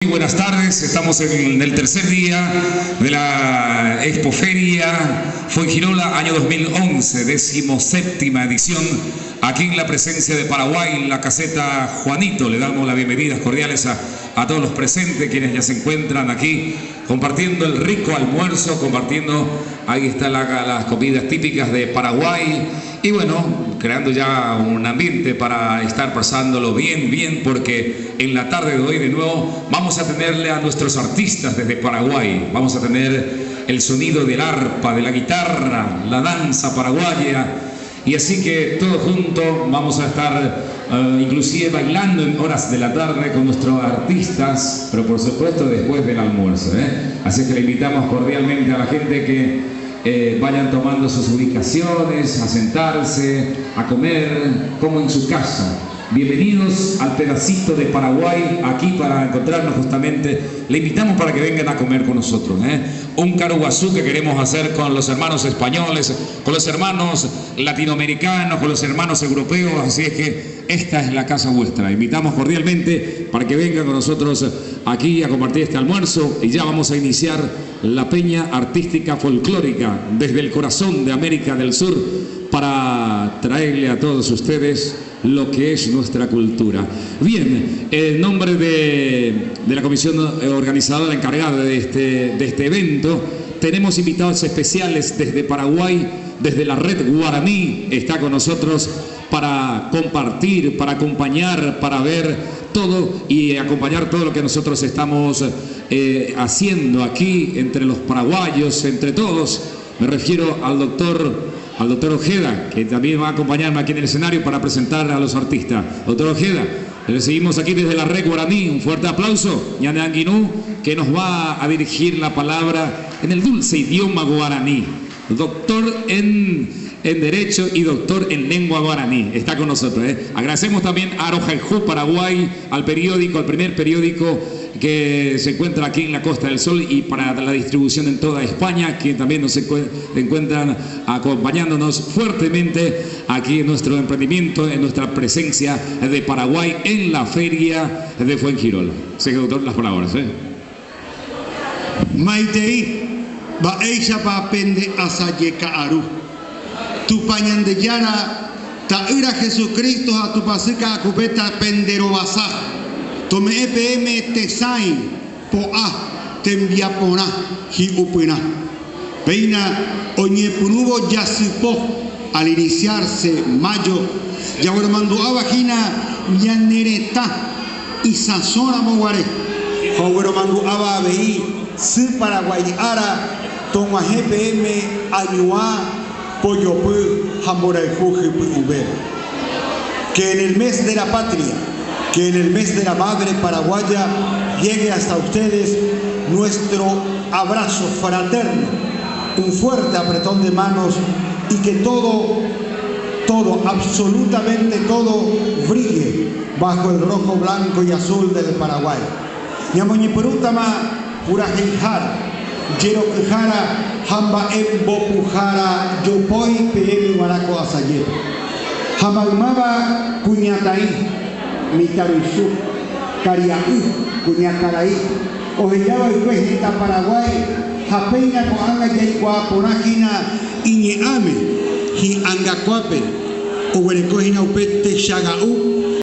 Muy buenas tardes, estamos en el tercer día de la Expoferia Fuengirola año 2011, 17ª edición, aquí en la presencia de Paraguay, en la caseta Juanito. Le damos las bienvenidas cordiales a todos los presentes, quienes ya se encuentran aquí compartiendo el rico almuerzo, compartiendo, ahí están las comidas típicas de Paraguay y bueno, creando ya un ambiente para estar pasándolo bien, porque en la tarde de hoy de nuevo vamos a tenerle a nuestros artistas desde Paraguay, vamos a tener el sonido del arpa, de la guitarra, la danza paraguaya, y así que todos juntos vamos a estar inclusive bailando en horas de la tarde con nuestros artistas, pero por supuesto después del almuerzo, Así que le invitamos cordialmente a la gente que vayan tomando sus ubicaciones, a sentarse, a comer como en su casa. Bienvenidos al pedacito de Paraguay, aquí para encontrarnos justamente. Le invitamos para que vengan a comer con nosotros, Un caruguazú que queremos hacer con los hermanos españoles, con los hermanos latinoamericanos, con los hermanos europeos, así es que esta es la casa vuestra. Invitamos cordialmente para que vengan con nosotros aquí a compartir este almuerzo y ya vamos a iniciar la peña artística folclórica desde el corazón de América del Sur para traerle a todos ustedes lo que es nuestra cultura. Bien, en nombre de la comisión organizadora encargada de este evento, tenemos invitados especiales desde Paraguay, desde la red Guaraní, está con nosotros para compartir, para acompañar, para ver todo y acompañar todo lo que nosotros estamos haciendo aquí entre los paraguayos, entre todos. Me refiero al doctor Ojeda, que también va a acompañarme aquí en el escenario para presentar a los artistas. Doctor Ojeda, le recibimos aquí desde la red Guaraní. Un fuerte aplauso. Ñane Anguinú, que nos va a dirigir la palabra en el dulce idioma guaraní. Doctor en Derecho y doctor en Lengua Guaraní. Está con nosotros. Agradecemos también a Arojaijú, Paraguay, al primer periódico que se encuentra aquí en la Costa del Sol y para la distribución en toda España, que también nos encuentran acompañándonos fuertemente aquí en nuestro emprendimiento, en nuestra presencia de Paraguay en la Feria de Fuengirola. Sé que, doctor, las palabras. Maitei, Baeisha Papende Asayeka Aru. Tu pañandeyara, Taura Jesucristo a tu pasica cubeta penderobasaj. Tome EPM Tesai, Poa, Tembiapona, Hiupina. Peina, Oñepunubo Yasipo, al iniciarse mayo, Yaguarmando Abajina, Yanereta, y Sazona Moguare. Jaguarmando Ababei, Si Paraguayara, Toma EPM, Ayua, Poyopu, Jamboraifu, Uber. Que en el mes de la patria, que en el mes de la madre paraguaya llegue hasta ustedes nuestro abrazo fraterno, un fuerte apretón de manos y que todo, absolutamente todo brille bajo el rojo, blanco y azul del Paraguay. Ñamoñipurutama, Purajijara, Yeroquijara, Hamba Embopujara, Yopoi, PM Guanaco Asaye. Jamagmaba Cuñataí, Mitaruizú, Cariaú, Cuñacaraí, Ojellaba y Cuejita, Paraguay, Japeina, Coanga, Yaicua, Ponágina, Iñeame, Angacuape, Ohuerecojina, Upete, Chagaú,